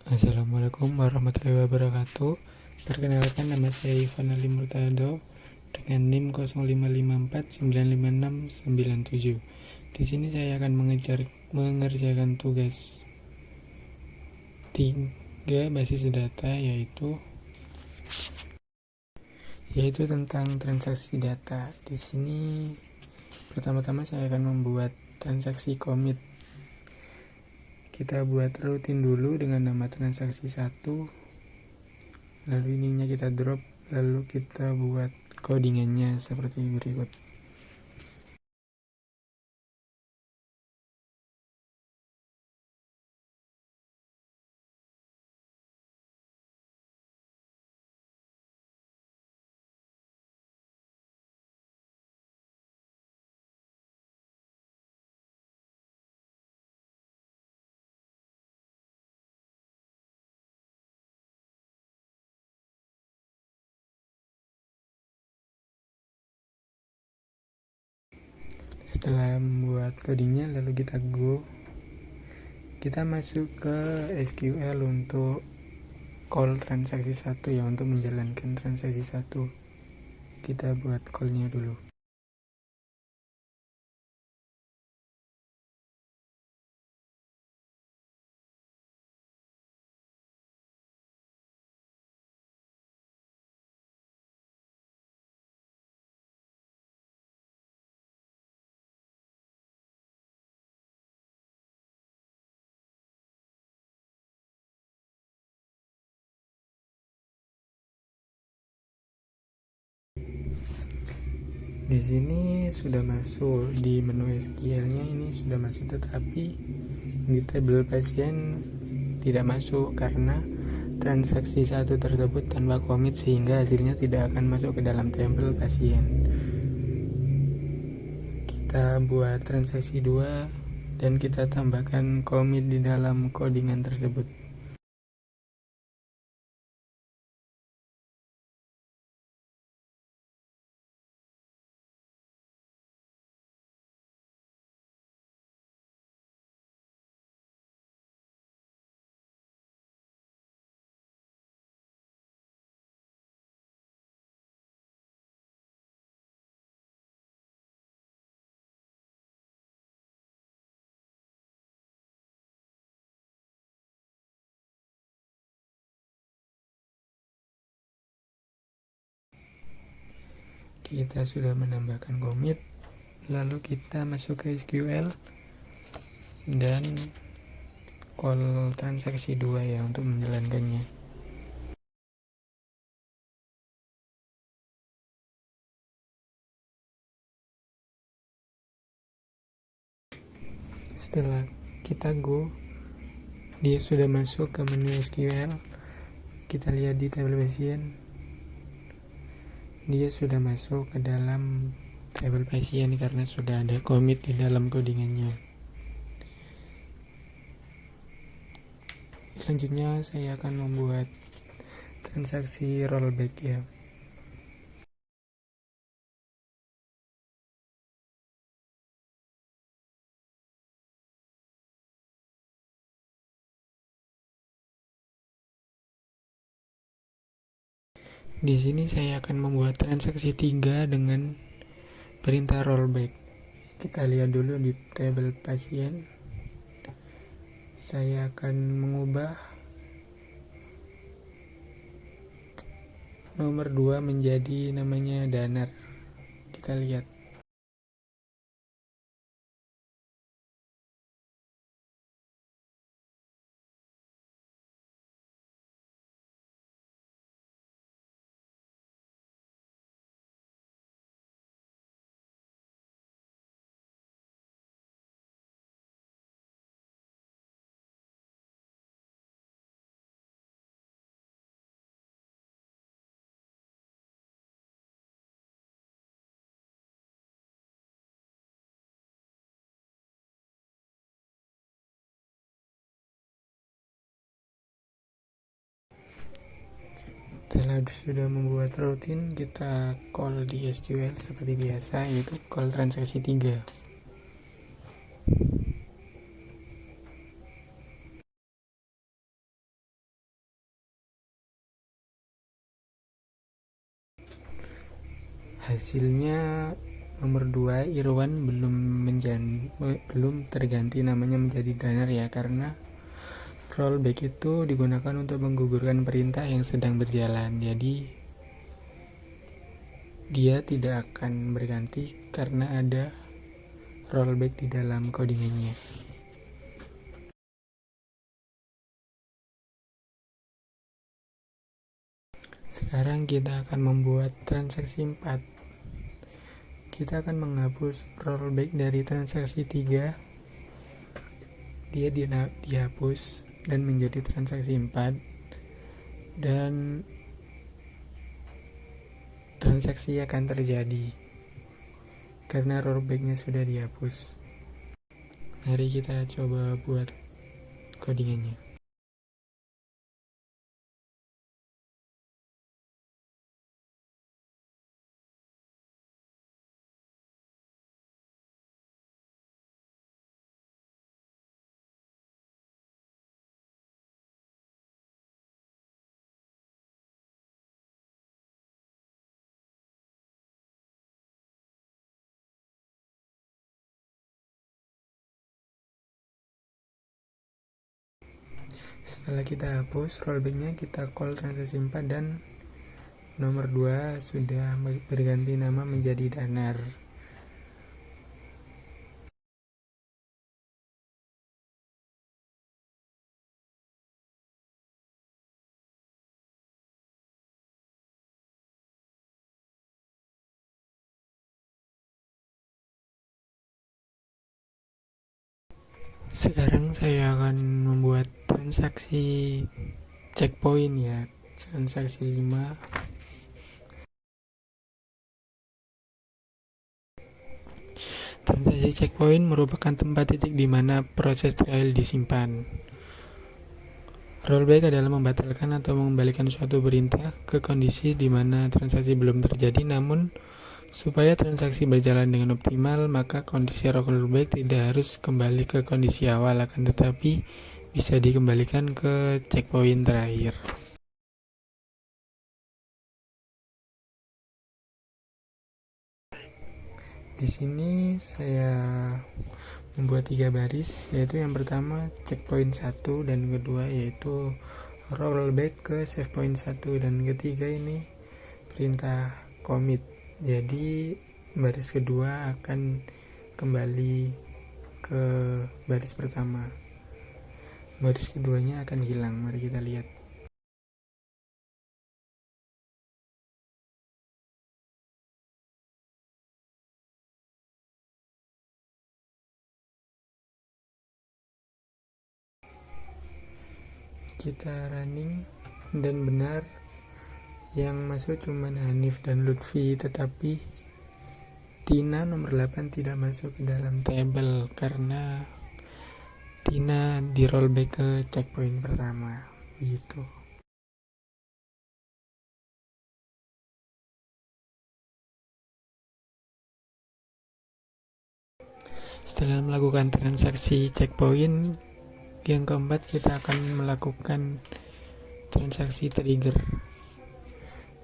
Assalamualaikum warahmatullahi wabarakatuh. Perkenalkan, nama saya Ivan Ali Murtado dengan NIM 0554956997. Di sini saya akan mengerjakan tugas 3 basis data, yaitu tentang transaksi data. Di sini pertama-tama saya akan membuat transaksi commit. Kita buat rutin dulu dengan nama transaksi 1, lalu ininya kita drop, lalu kita buat codingannya seperti berikut. Setelah membuat codingnya, lalu kita masuk ke SQL untuk call transaksi 1 ya, untuk menjalankan transaksi 1. Kita buat callnya dulu. Di sini sudah masuk di menu SQL-nya, ini sudah masuk, tetapi di tabel pasien tidak masuk karena transaksi 1 tersebut tanpa commit, sehingga hasilnya tidak akan masuk ke dalam tabel pasien. Kita buat transaksi 2 dan kita tambahkan commit di dalam codingan tersebut. Kita sudah menambahkan commit, lalu kita masuk ke SQL dan call transaksi 2 ya untuk menjalankannya. Setelah kita dia sudah masuk ke menu SQL. Kita lihat di tabel pasien, dia sudah masuk ke dalam tabel pasien karena sudah ada commit di dalam codingannya. Selanjutnya saya akan membuat transaksi rollback ya. Di sini saya akan membuat transaksi 3 dengan perintah rollback. Kita lihat dulu di tabel pasien. Saya akan mengubah nomor 2 menjadi namanya Danar. Kita lihat. Setelah sudah membuat rutin, kita call di SQL seperti biasa, yaitu call transaksi 3. Hasilnya nomor 2 Irwan belum terganti namanya menjadi Danar ya, karena rollback itu digunakan untuk menggugurkan perintah yang sedang berjalan. Jadi dia tidak akan berganti karena ada rollback di dalam codingannya. Sekarang kita akan membuat transaksi 4. Kita akan menghapus rollback dari transaksi 3. Dia dihapus dan menjadi transaksi 4. Dan transaksi akan terjadi karena rollbacknya sudah dihapus. Mari kita coba buat codingannya. Setelah kita hapus rollbacknya, kita call transaksi 4 dan nomor 2 sudah berganti nama menjadi Danar. Sekarang saya akan membuat transaksi checkpoint ya, transaksi 5. Transaksi checkpoint merupakan tempat titik di mana proses trial disimpan. Rollback adalah membatalkan atau mengembalikan suatu perintah ke kondisi di mana transaksi belum terjadi, namun supaya transaksi berjalan dengan optimal, maka kondisi rollback tidak harus kembali ke kondisi awal, akan tetapi bisa dikembalikan ke checkpoint terakhir. Di sini saya membuat 3 baris, yaitu yang pertama checkpoint 1 dan kedua yaitu rollback ke save point 1 dan ketiga ini perintah commit. Jadi baris kedua akan kembali ke baris pertama. Baris keduanya akan hilang. Mari kita lihat. Kita running dan benar, yang masuk cuma Hanif dan Lutfi, tetapi Tina nomor 8 tidak masuk ke dalam table karena Tina di rollback ke checkpoint pertama. Begitu. Setelah melakukan transaksi checkpoint, yang keempat kita akan melakukan transaksi trigger,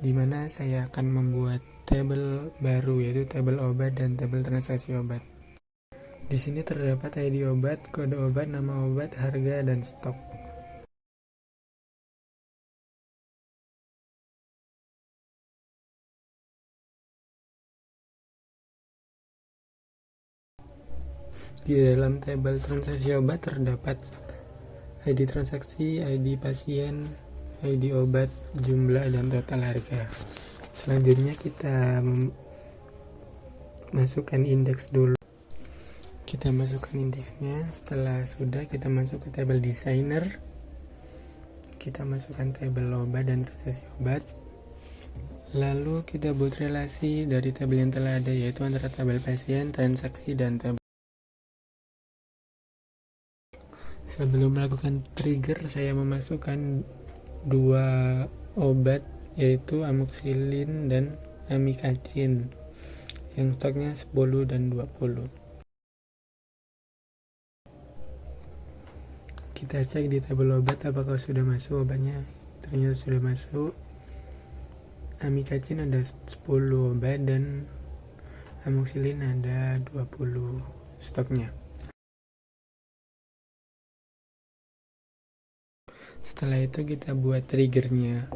di mana saya akan membuat table baru, yaitu table obat dan table transaksi obat. Di sini terdapat ID obat, kode obat, nama obat, harga, dan stok. Di dalam table transaksi obat terdapat ID transaksi, ID pasien, ID obat, jumlah, dan total harga. Selanjutnya kita masukkan indeks dulu. Kita masukkan indeksnya. Setelah sudah, kita masuk ke table designer. Kita masukkan table obat dan transaksi obat. Lalu kita buat relasi dari tabel yang telah ada, yaitu antara tabel pasien, transaksi, dan tabel. Sebelum melakukan trigger, saya memasukkan 2 obat, yaitu amoxicillin dan amikacin, yang stoknya 10 dan 20. Kita cek di tabel obat apakah sudah masuk obatnya. Ternyata sudah masuk. amikacin ada 10 obat dan amoxicillin ada 20 stoknya. Setelah itu kita buat triggernya.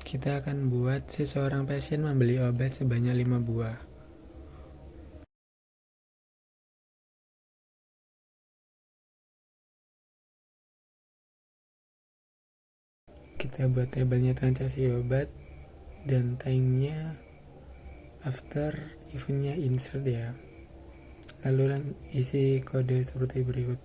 Kita akan buat seseorang pasien membeli obat sebanyak 5 buah. Kita buat tabelnya transaksi obat dan time-nya after event-nya insert ya. Lalu isi kode seperti berikut.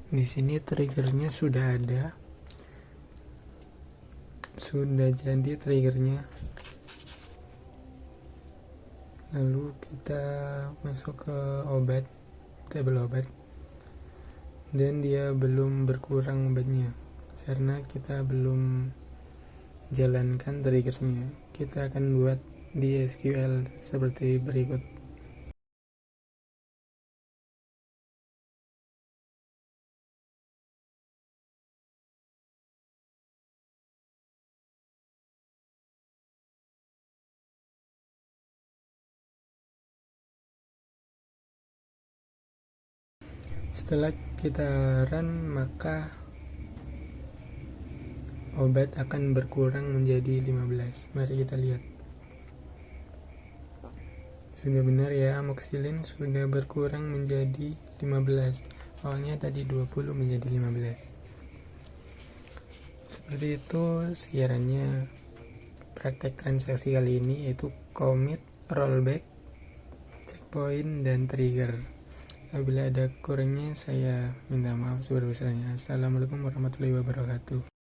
Di sini triggernya sudah ada, sudah jadi triggernya. Lalu kita masuk ke obat, tabel obat, dan dia belum berkurang obatnya karena kita belum jalankan triggernya. Kita akan buat di SQL seperti berikut. Setelah kita run, maka obat akan berkurang menjadi 15. Mari kita lihat. Sudah benar ya, amoxicillin sudah berkurang menjadi 15. Awalnya tadi 20 menjadi 15. Seperti itu sekiranya praktek transaksi kali ini, yaitu commit, rollback, checkpoint, dan trigger. Apabila ada kurangnya, saya minta maaf sebesar-besarnya. Assalamualaikum warahmatullahi wabarakatuh.